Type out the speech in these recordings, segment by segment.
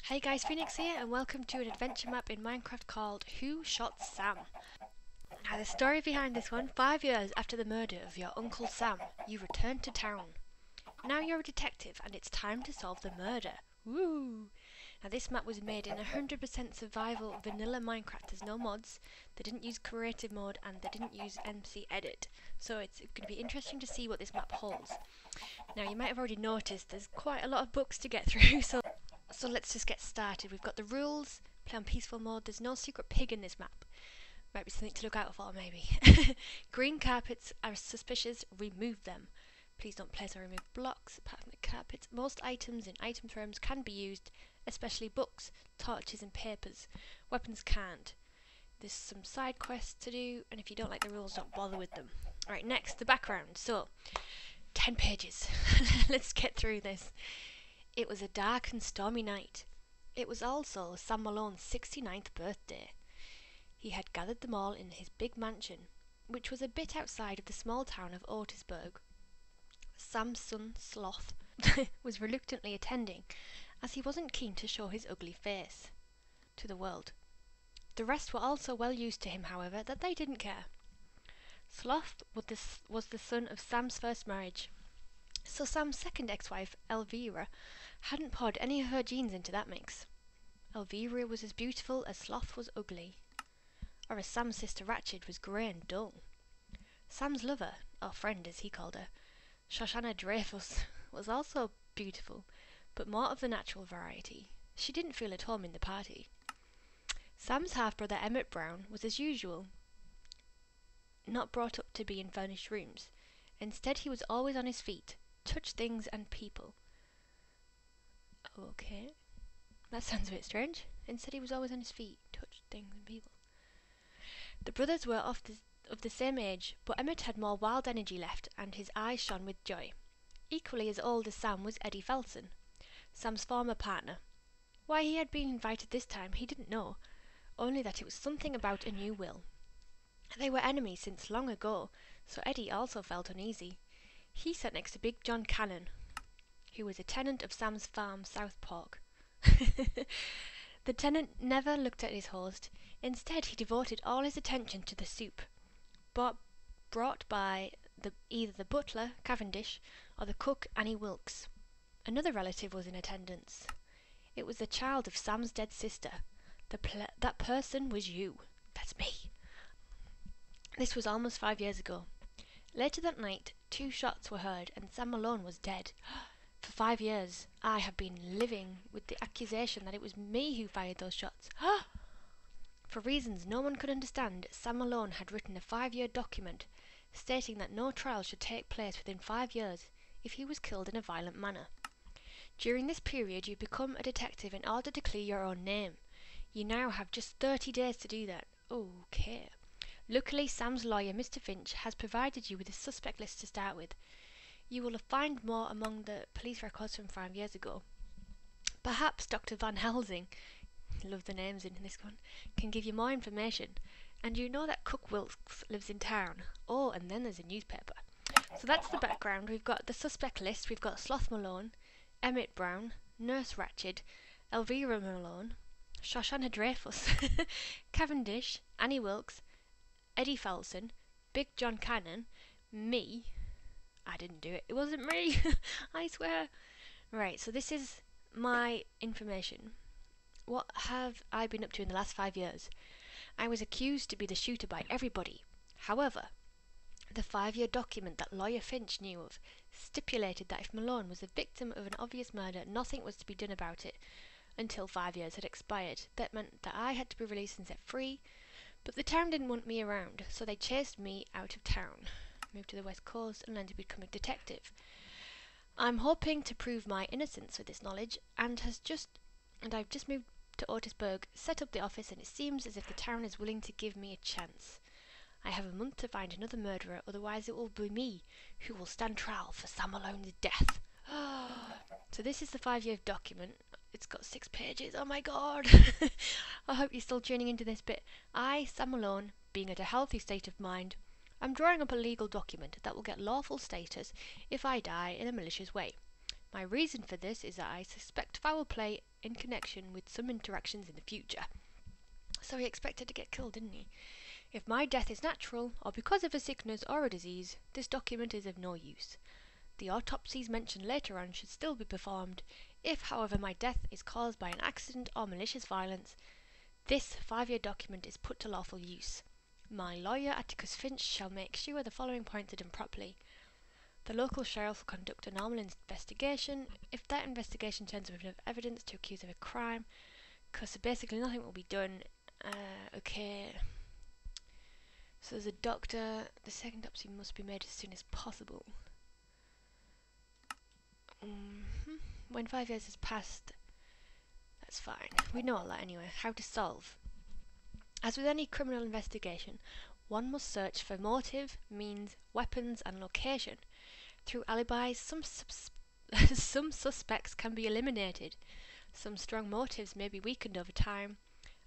Hey guys, Phoenix here and welcome to an adventure map in Minecraft called Who Shot Sam? Now the story behind this one, 5 years after the murder of your Uncle Sam, you return to town. Now you're a detective and it's time to solve the murder. Woo! Now this map was made in 100% survival vanilla Minecraft. There's no mods, they didn't use creative mode and they didn't use MC Edit. So it's going to be interesting to see what this map holds. Now you might have already noticed there's quite a lot of books to get through, so let's just get started. We've got the rules, play on peaceful mode, there's no secret pig in this map. Might be something to look out for maybe. Green carpets are suspicious, remove them. Please don't place or remove blocks apart from the carpets. Most items in item rooms can be used, especially books, torches and papers. Weapons can't. There's some side quests to do, and if you don't like the rules, don't bother with them. Right, next, the background. So, 10 pages. Let's get through this. It was a dark and stormy night. It was also Sam Malone's 69th birthday. He had gathered them all in his big mansion, which was a bit outside of the small town of Otisburg. Sam's son, Sloth, was reluctantly attending, as he wasn't keen to show his ugly face to the world. The rest were all so well used to him, however, that they didn't care. Sloth was the son of Sam's first marriage, so Sam's second ex-wife, Elvira, hadn't poured any of her genes into that mix. Elvira was as beautiful as Sloth was ugly, or as Sam's sister Ratched was grey and dull. Sam's lover, or friend as he called her, Shoshana Dreyfus, was also beautiful, but more of the natural variety. She didn't feel at home in the party. Sam's half-brother Emmett Brown was as usual, not brought up to be in furnished rooms. Instead he was always on his feet, touch things and people. Okay, that sounds a bit strange. Instead he was always on his feet, touch things and people. The brothers were of the same age, but Emmett had more wild energy left and his eyes shone with joy. Equally as old as Sam was Eddie Felson, Sam's former partner. Why he had been invited this time he didn't know, only that it was something about a new will. They were enemies since long ago, so Eddie also felt uneasy. He sat next to Big John Cannon, who was a tenant of Sam's farm, South Park. The tenant never looked at his host. Instead, he devoted all his attention to the soup, brought by either the butler, Cavendish, or the cook, Annie Wilkes. Another relative was in attendance. It was the child of Sam's dead sister. That person was you. That's me. This was almost 5 years ago. Later that night, 2 shots were heard and Sam Malone was dead. For 5 years, I have been living with the accusation that it was me who fired those shots. For reasons no one could understand, Sam Malone had written a 5-year document stating that no trial should take place within 5 years if he was killed in a violent manner. During this period, you become a detective in order to clear your own name. You now have just 30 days to do that. Okay. Luckily, Sam's lawyer, Mr. Finch, has provided you with a suspect list to start with. You will find more among the police records from 5 years ago. Perhaps Dr. Van Helsing, love the names in this one, can give you more information. And you know that Cook Wilkes lives in town. Oh, and then there's a newspaper. So that's the background. We've got the suspect list. We've got Sloth Malone, Emmett Brown, Nurse Ratched, Elvira Malone, Shoshana Dreyfus, Cavendish, Annie Wilkes, Eddie Felson, Big John Cannon, me. I didn't do it. It wasn't me. I swear. Right, so this is my information. What have I been up to in the last 5 years? I was accused to be the shooter by everybody. However, the 5-year document that lawyer Finch knew of stipulated that if Malone was a victim of an obvious murder, nothing was to be done about it until 5 years had expired. That meant that I had to be released and set free, but the town didn't want me around, so they chased me out of town, moved to the west coast and learned to become a detective. I'm hoping to prove my innocence with this knowledge, and I've just moved to Otisburg, set up the office, and it seems as if the town is willing to give me a chance. I have a month to find another murderer, otherwise it will be me who will stand trial for Sam Malone's death. So this is the 5-year document. It's got 6 pages. Oh my god. I hope you're still tuning into this bit. I, Sam Malone, being at a healthy state of mind, am drawing up a legal document that will get lawful status if I die in a malicious way. My reason for this is that I suspect suspect foul play in connection with some interactions in the future. So he expected to get killed, didn't he? If my death is natural, or because of a sickness or a disease, this document is of no use. The autopsies mentioned later on should still be performed. If, however, my death is caused by an accident or malicious violence, this 5-year document is put to lawful use. My lawyer, Atticus Finch, shall make sure the following points are done properly. The local sheriff will conduct a normal investigation. If that investigation turns up enough evidence to accuse of a crime, because basically nothing will be done. Okay. So there's a doctor. The second autopsy must be made as soon as possible. When 5 years has passed, that's fine. We know all that anyway. How to solve. As with any criminal investigation, one must search for motive, means, weapons, and location. Through alibis, some suspects can be eliminated. Some strong motives may be weakened over time,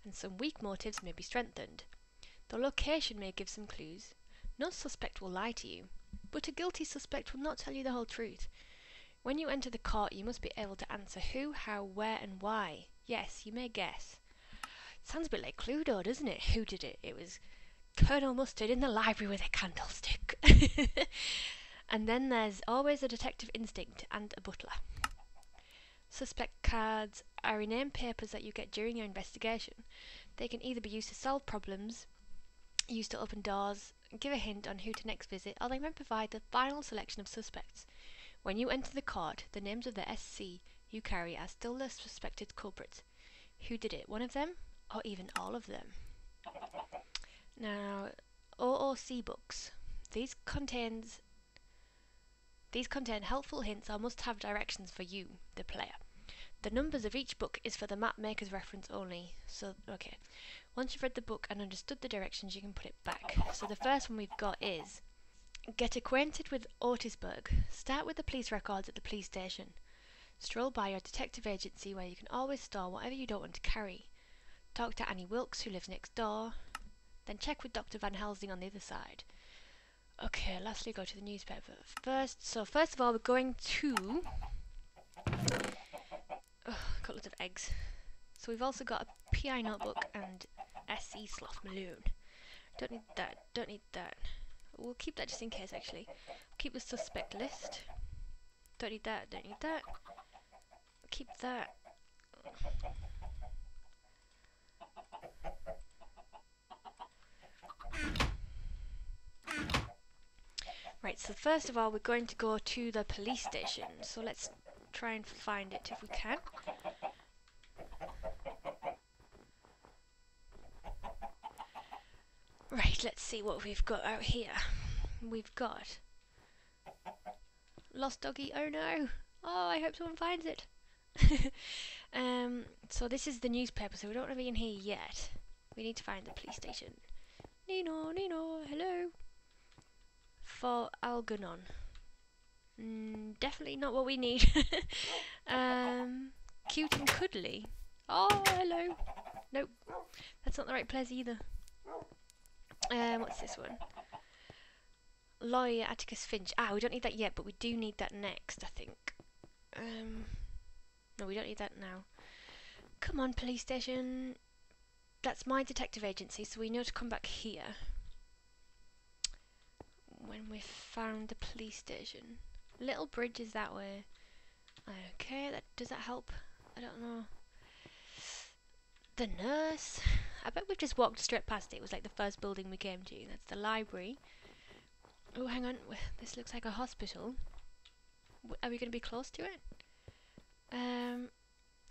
and some weak motives may be strengthened. The location may give some clues. No suspect will lie to you, but a guilty suspect will not tell you the whole truth. When you enter the court, you must be able to answer who, how, where, and why. Yes, you may guess. Sounds a bit like Cluedo, doesn't it? Who did it? It was Colonel Mustard in the library with a candlestick. And then there's always a detective instinct and a butler. Suspect cards are rename papers that you get during your investigation. They can either be used to solve problems, used to open doors, give a hint on who to next visit, or they may provide the final selection of suspects. When you enter the court, the names of the SC you carry are still the suspected culprits. Who did it? One of them? Or even all of them? Now, OOC books. These contain helpful hints or must-have directions for you, the player. The numbers of each book is for the map maker's reference only. So, okay. Once you've read the book and understood the directions, you can put it back. So the first one we've got is get acquainted with Otisburg. Start with the police records at the police station. Stroll by your detective agency where you can always store whatever you don't want to carry. Talk to Annie Wilkes, who lives next door. Then check with Dr. Van Helsing on the other side. Okay, lastly go to the newspaper. First of all, we're going to... got lots of eggs. So we've also got a PI notebook and SC Sloth Malone. Don't need that, don't need that. We'll keep that just in case, actually. Keep the suspect list. Don't need that, don't need that. Keep that. Right, so first of all we're going to go to the police station. So let's try and find it if we can. Right, let's see what we've got out here. We've got lost doggy. Oh no! Oh, I hope someone finds it. So this is the newspaper, so we don't have it in here yet. We need to find the police station. Nino, hello. For Algernon. Definitely not what we need. Cute and cuddly. Oh, hello. Nope, that's not the right place either. What's this one? Lawyer Atticus Finch. We don't need that yet, but we do need that next, I think. No, we don't need that now. Come on, police station. That's my detective agency, so we know to come back here when we've found the police station. Little bridge is that way. Okay, does that help? I don't know. The nurse. I bet we've just walked straight past it. It was like the first building we came to. That's the library. Oh, hang on. This looks like a hospital. Are we going to be close to it?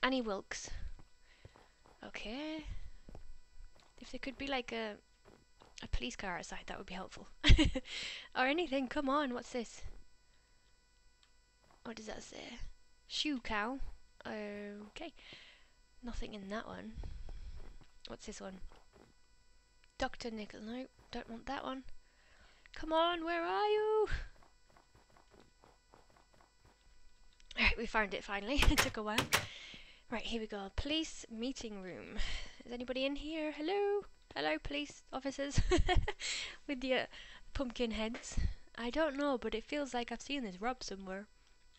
Annie Wilkes. Okay. If there could be like a police car outside, that would be helpful. Or anything. Come on. What's this? What does that say? Shoe cow. Okay. Nothing in that one. What's this one? Dr. Nichols. No, don't want that one. Come on, where are you? Right, we found it finally. It took a while. Right, here we go. Police meeting room. Is anybody in here? Hello? Hello, police officers. With your pumpkin heads. I don't know, but it feels like I've seen this Rob somewhere.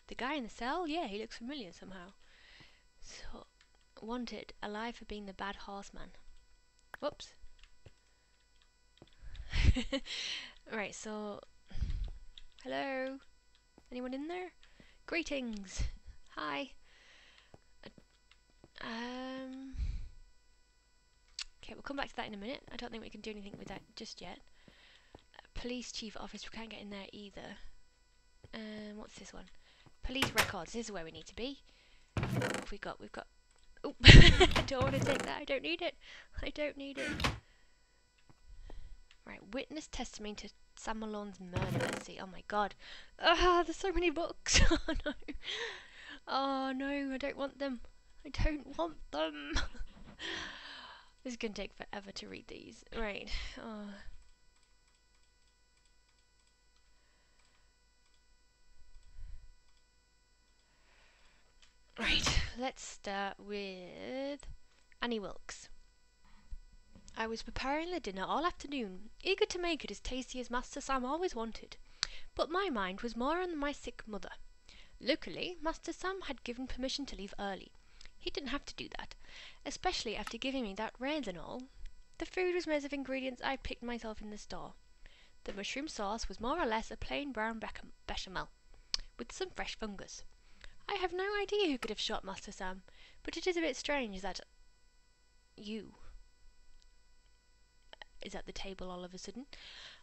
The guy in the cell? Yeah, he looks familiar somehow. So, wanted, alive for being the bad horseman. Whoops. Right, so... Hello? Anyone in there? Greetings! Hi! Okay, we'll come back to that in a minute. I don't think we can do anything with that just yet. Police chief office, we can't get in there either. What's this one? Police records, this is where we need to be. What have we got? We've got... Oh, I don't want to take that, I don't need it. I don't need it. Right, witness testimony to Sam Malone's murder. Let's see. Oh my god. Ah, there's so many books. Oh no. Oh no, I don't want them. I don't want them. This is going to take forever to read these. Right. Oh. Right, let's start with Annie Wilkes. I was preparing the dinner all afternoon, eager to make it as tasty as Master Sam always wanted, but my mind was more on my sick mother. Luckily, Master Sam had given permission to leave early. He didn't have to do that, especially after giving me that rains and all. The food was made of ingredients I picked myself in the store. The mushroom sauce was more or less a plain brown bechamel, with some fresh fungus. I have no idea who could have shot Master Sam, but it is a bit strange that you is at the table all of a sudden.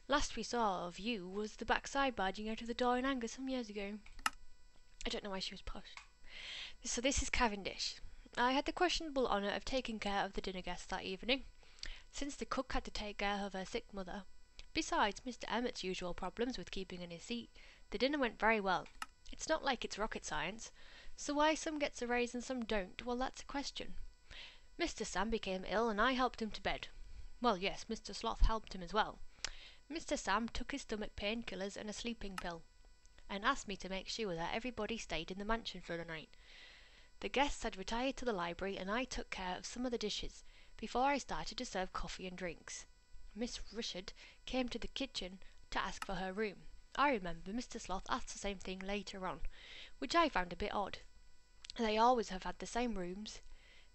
Last we saw of you was the backside barging out of the door in anger some years ago. I don't know why she was posh. So this is Cavendish. I had the questionable honour of taking care of the dinner guests that evening, since the cook had to take care of her sick mother. Besides Mr. Emmett's usual problems with keeping in his seat, the dinner went very well. It's not like it's rocket science, so why some gets a raise and some don't, well that's a question. Mr. Sam became ill and I helped him to bed. Well, yes, Mr. Sloth helped him as well. Mr. Sam took his stomach painkillers and a sleeping pill, and asked me to make sure that everybody stayed in the mansion for the night. The guests had retired to the library and I took care of some of the dishes, before I started to serve coffee and drinks. Miss Rushard came to the kitchen to ask for her room. I remember Mr. Sloth asked the same thing later on, which I found a bit odd. They always have had the same rooms.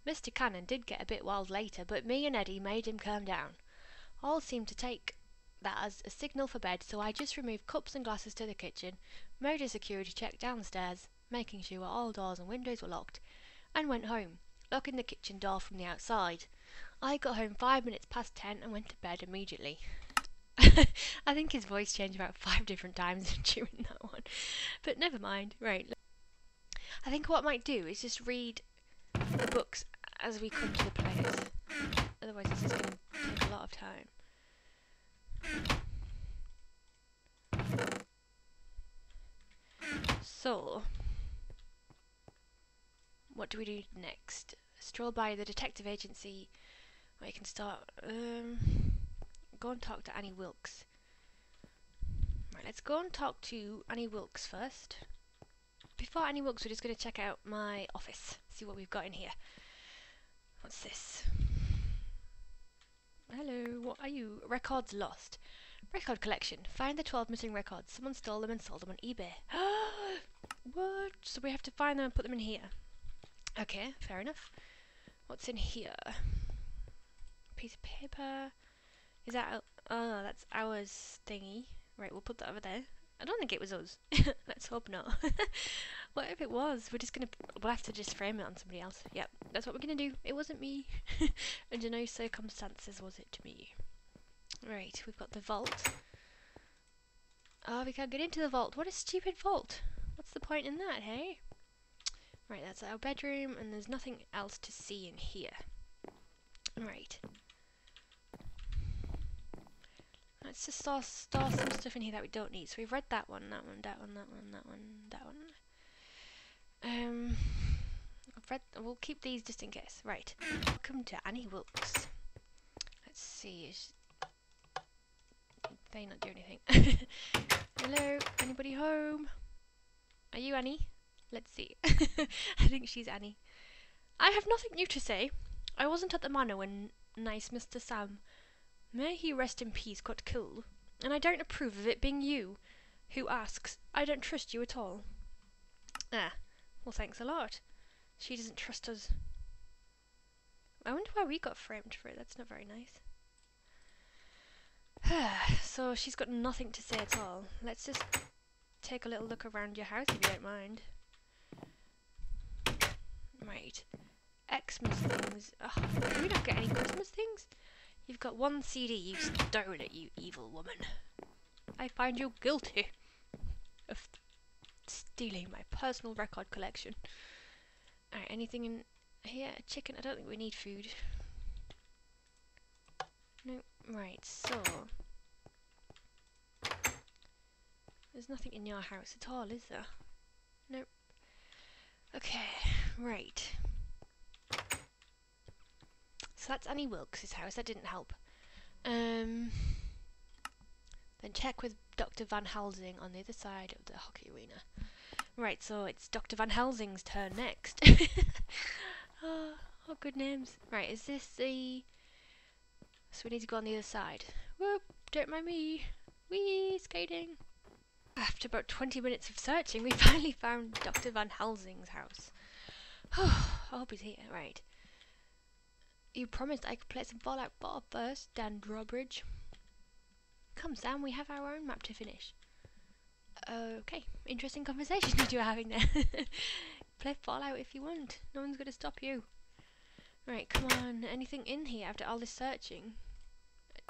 Mr. Cannon did get a bit wild later, but me and Eddie made him calm down. All seemed to take that as a signal for bed, so I just removed cups and glasses to the kitchen, made a security check downstairs, making sure all doors and windows were locked, and went home, locking the kitchen door from the outside. I got home 5 minutes past 10 and went to bed immediately. I think his voice changed about 5 different times during that one, but never mind. Right, I think what I might do is just read the books as we come to the players. Otherwise this is going to take a lot of time. So, what do we do next? Stroll by the detective agency. Where you can start. Go and talk to Annie Wilkes. Right, let's go and talk to Annie Wilkes first. Before Annie Wilkes, we're just going to check out my office. See what we've got in here. What's this? Hello, what are you? Records lost. Record collection. Find the 12 missing records. Someone stole them and sold them on eBay. What? So we have to find them and put them in here. Okay, fair enough. What's in here? Piece of paper. Is that... Oh, that's ours thingy. Right, we'll put that over there. I don't think it was us. Let's hope not. What if it was? We'll have to just frame it on somebody else. Yep, that's what we're gonna do. It wasn't me. Under no circumstances was it me. Right, we've got the vault. Oh, we can't get into the vault. What a stupid vault. What's the point in that, hey? Right, that's our bedroom, and there's nothing else to see in here. Right. Let's just store some stuff in here that we don't need. So we've read that one, that one, that one, that one, that one, that one. We'll keep these just in case. Right. Welcome to Annie Wilkes. Let's see. They not do anything. Hello, anybody home? Are you Annie? Let's see. I think she's Annie. I have nothing new to say. I wasn't at the manor when nice Mr. Sam, may he rest in peace, got killed, and I don't approve of it being you who asks. I don't trust you at all. Ah, well thanks a lot. She doesn't trust us. I wonder why we got framed for it. That's not very nice. So she's got nothing to say at all. Let's just take a little look around your house if you don't mind. Right. Xmas things. Oh, do we not get any Christmas things? You've got one CD. You stole it, you evil woman. I find you guilty of stealing my personal record collection. Alright, anything in here? Chicken? I don't think we need food. No. Right, so... there's nothing in your house at all, is there? Nope. Okay, right. So that's Annie Wilkes' house. That didn't help. Then check with Dr. Van Helsing on the other side of the hockey arena. Right, so it's Dr. Van Helsing's turn next. Oh, good names. Right, is this the... so we need to go on the other side. Whoop, don't mind me. Whee, skating. After about 20 minutes of searching, we finally found Dr. Van Helsing's house. I hope he's here. Right. You promised I could play some Fallout 4 first, Dan Drawbridge. Come, Sam, we have our own map to finish. Okay, interesting conversation you two are having there. Play Fallout if you want. No one's going to stop you. Right, come on. Anything in here after all this searching?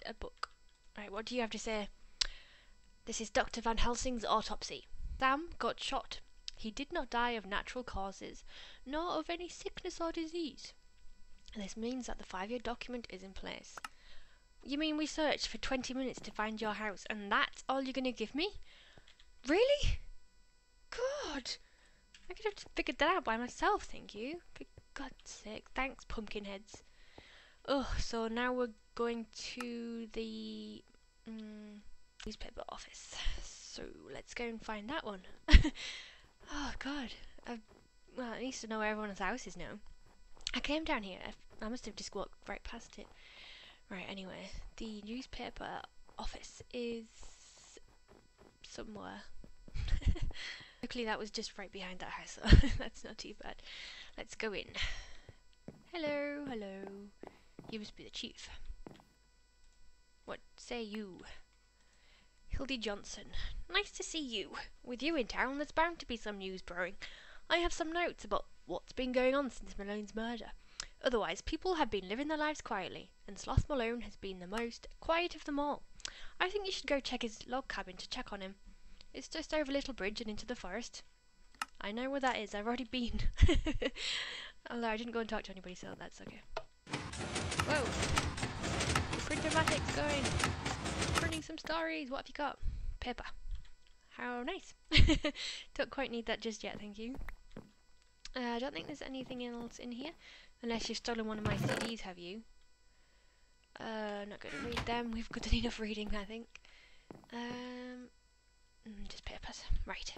A book. Right, what do you have to say? This is Dr. Van Helsing's autopsy. Sam got shot. He did not die of natural causes, nor of any sickness or disease. This means that the 5-year document is in place. You mean we searched for 20 minutes to find your house, and that's all you're going to give me? Really? God! I could have figured that out by myself, thank you. For God's sake. Thanks, Pumpkinheads. Oh, so now we're going to the newspaper office. So let's go and find that one. Oh, God. Well, at least I know where everyone's house is now. I came down here. I must have just walked right past it. Right, anyway. The newspaper office is somewhere. Luckily that was just right behind that house, so that's not too bad. Let's go in. Hello, hello. You must be the chief. What say you? Hildy Johnson. Nice to see you. With you in town, there's bound to be some news brewing. I have some notes about what's been going on since Malone's murder. Otherwise, people have been living their lives quietly, and Sloth Malone has been the most quiet of them all. I think you should go check his log cabin to check on him. It's just over Little Bridge and into the forest. I know where that is. I've already been. Although I didn't go and talk to anybody, so that's okay. Whoa! The Printomatic's going. Printing some stories. What have you got? Paper. How nice. Don't quite need that just yet, thank you. I don't think there's anything else in here. Unless you've stolen one of my CDs, have you? Not going to read them. We've got enough reading, I think. Just papers. Right.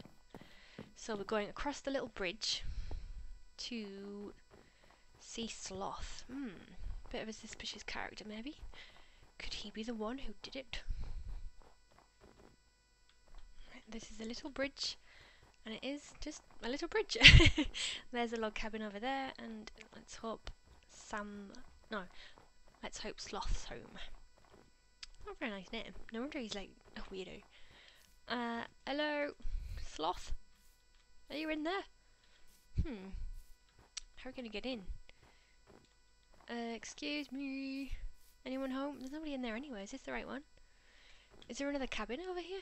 So we're going across the little bridge to see Sloth. Bit of a suspicious character, maybe. Could he be the one who did it? Right, this is a little bridge, and it is just a little bridge. There's a log cabin over there, and let's hope let's hope Sloth's home. Not a very nice name. No wonder he's like a weirdo. Hello, Sloth? Are you in there? How are we gonna get in? Excuse me. Anyone home? There's nobody in there anyway. Is this the right one? Is there another cabin over here?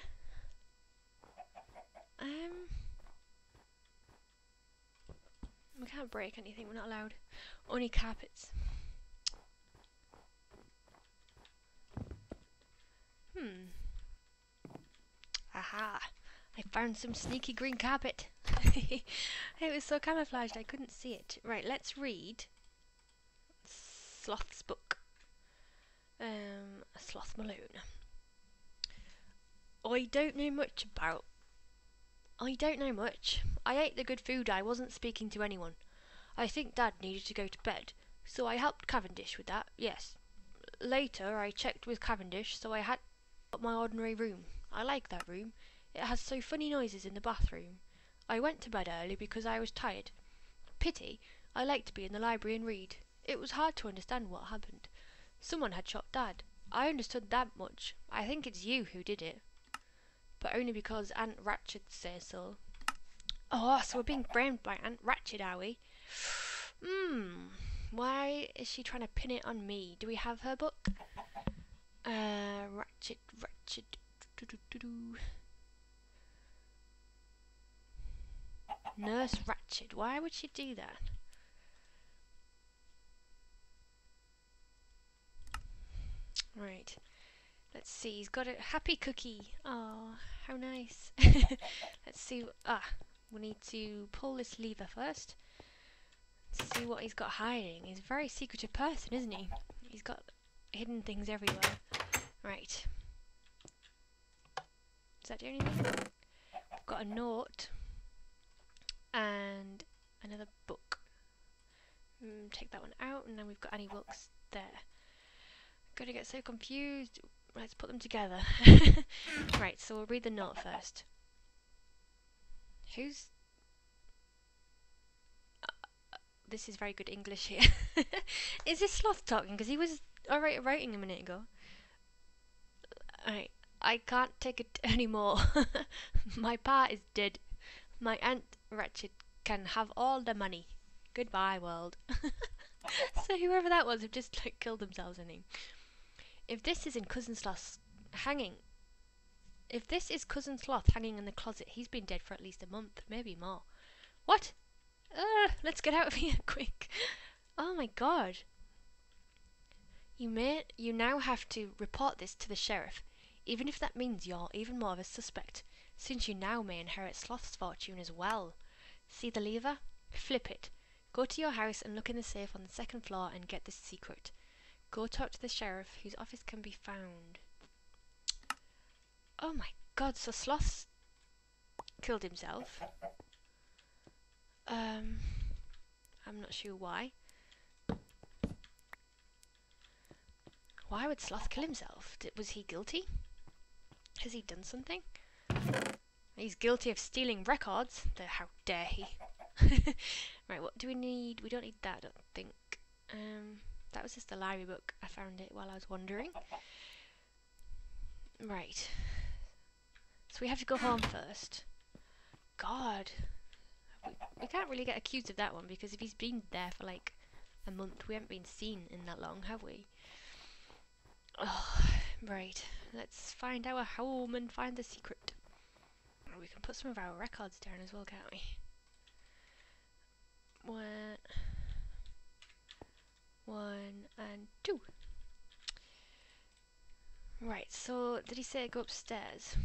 We can't break anything. We're not allowed. Only carpets. Aha! I found some sneaky green carpet. It was so camouflaged I couldn't see it. Right, let's read Sloth's book. Sloth Malone. I don't know much. I ate the good food. I wasn't speaking to anyone. I think Dad needed to go to bed, so I helped Cavendish with that, yes. Later I checked with Cavendish, so I had my ordinary room. I like that room. It has so funny noises in the bathroom. I went to bed early because I was tired. Pity, I like to be in the library and read. It was hard to understand what happened. Someone had shot Dad. I understood that much. I think it's you who did it. But only because Aunt Ratched says so. Oh, so we're being framed by Aunt Ratched, are we? Why is she trying to pin it on me? Do we have her book? Ratched. Nurse Ratched. Why would she do that? Right. Let's see. He's got a happy cookie. Oh, how nice. Let's see. We need to pull this lever first. Let's see what he's got hiding. He's a very secretive person, isn't he? He's got hidden things everywhere. Right. Does that do anything? We've got a note. And another book. Take that one out, and then we've got any books there. Gonna get so confused. Let's put them together. Right, so we'll read the note first. Who's... this is very good English here. Is this Sloth talking? Because he was alright writing a minute ago. Alright, I can't take it anymore. My pa is dead. My Aunt Ratched can have all the money. Goodbye, world. So whoever that was have just like killed themselves, I think. If this is Cousin Sloth hanging in the closet, he's been dead for at least a month, maybe more. What? Let's get out of here quick. Oh my god. You now have to report this to the sheriff, even if that means you're even more of a suspect, since you now may inherit Sloth's fortune as well. See the lever? Flip it. Go to your house and look in the safe on the second floor and get this secret. Go talk to the sheriff, whose office can be found. Oh my god, so Sloth killed himself. I'm not sure why. Why would Sloth kill himself? Was he guilty? Has he done something? He's guilty of stealing records. How dare he? Right, what do we need? We don't need that, I don't think. That was just a library book. I found it while I was wandering. Right. So we have to go home first. God. We can't really get accused of that one, because if he's been there for like a month, we haven't been seen in that long, have we? Oh, right. Let's find our home and find the secret. We can put some of our records down as well, can't we? One and two. Right, so did he say go upstairs?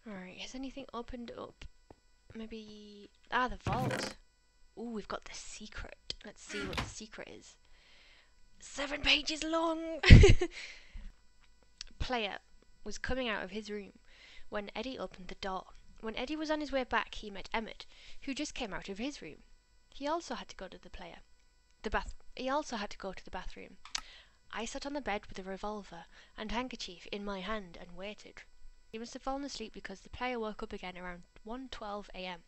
Alright, has anything opened up? Maybe... the vault. Ooh, we've got the secret. Let's see what the secret is. 7 pages long! Player was coming out of his room when Eddie opened the door. When Eddie was on his way back, he met Emmett, who just came out of his room. He also had to go to the bathroom. I sat on the bed with a revolver and handkerchief in my hand and waited. He must have fallen asleep because the player woke up again around 1:12 a.m.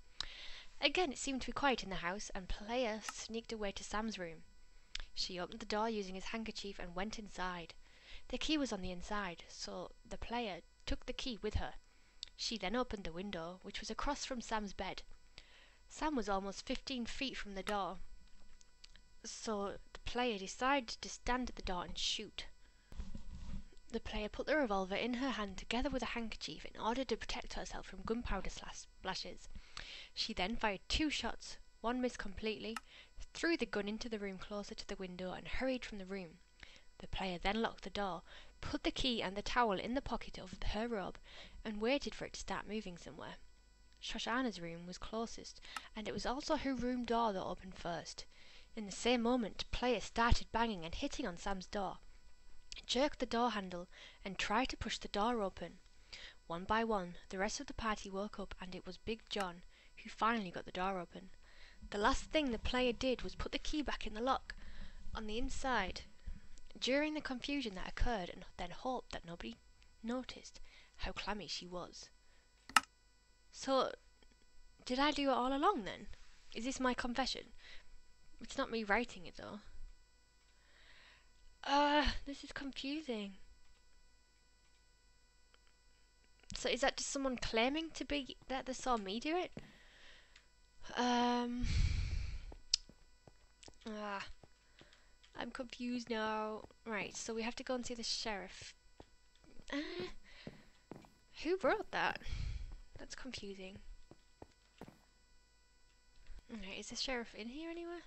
Again, it seemed to be quiet in the house, and player sneaked away to Sam's room. She opened the door using his handkerchief and went inside. The key was on the inside, so the player took the key with her. She then opened the window, which was across from Sam's bed. Sam was almost 15 feet from the door, so the player decided to stand at the door and shoot. The player put the revolver in her hand together with a handkerchief in order to protect herself from gunpowder splashes. She then fired 2 shots. One missed completely, threw the gun into the room closer to the window and hurried from the room. The player then locked the door, put the key and the towel in the pocket of her robe, and waited for it to start moving somewhere. Shoshana's room was closest, and it was also her room door that opened first. In the same moment, player started banging and hitting on Sam's door, jerked the door handle, and tried to push the door open. One by one, the rest of the party woke up, and it was Big John who finally got the door open. The last thing the player did was put the key back in the lock on the inside. During the confusion that occurred, and then hoped that nobody noticed how clammy she was. So, Did I do it all along then? Is this my confession? It's not me writing it though. This is confusing. So is that just someone claiming to be that they saw me do it? I'm confused now. Right, so we have to go and see the sheriff. Who wrote that? That's confusing. Okay, is the sheriff in here anywhere?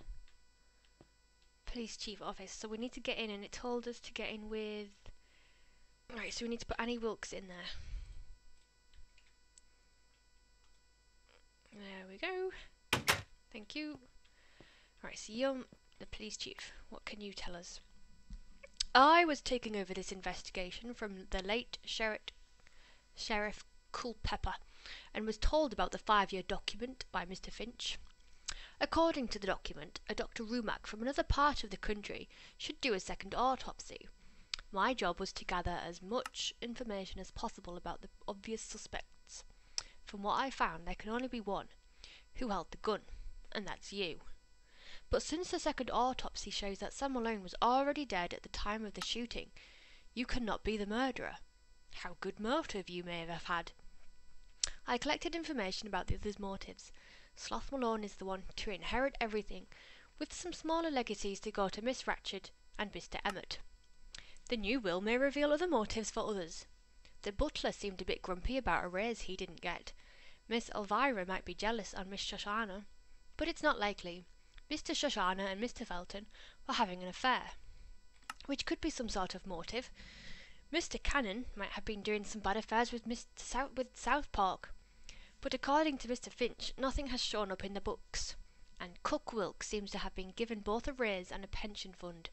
Police chief office. So we need to get in, and it told us to get in with... Right, so we need to put Annie Wilkes in there. There we go. Thank you. Right, so you're the police chief. What can you tell us? I was taking over this investigation from the late Sheriff Culpepper, and was told about the 5-year document by Mr. Finch. According to the document, a Dr. Rumack from another part of the country should do a second autopsy. My job was to gather as much information as possible about the obvious suspects. From what I found, there can only be one, who held the gun, and that's you. But since the second autopsy shows that Sam Malone was already dead at the time of the shooting, you cannot be the murderer. How good motive you may have had. I collected information about the others' motives. Sloth Malone is the one to inherit everything, with some smaller legacies to go to Miss Ratched and Mr. Emmett. The new will may reveal other motives for others. The butler seemed a bit grumpy about a raise he didn't get. Miss Elvira might be jealous on Miss Shoshana, but it's not likely. Mr. Shoshana and Mr. Felton were having an affair, which could be some sort of motive. Mr. Cannon might have been doing some bad affairs with Southpark, but according to Mr. Finch, nothing has shown up in the books, and Cook Wilkes seems to have been given both a raise and a pension fund,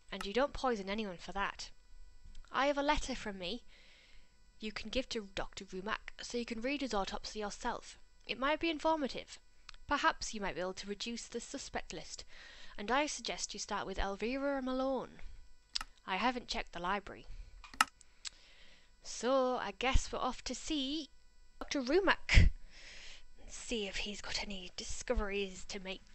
and you don't poison anyone for that. I have a letter from me you can give to Dr. Rumack, so you can read his autopsy yourself. It might be informative. Perhaps you might be able to reduce the suspect list, and I suggest you start with Elvira Malone. I haven't checked the library. So, I guess we're off to see Dr. Rumack. See if he's got any discoveries to make.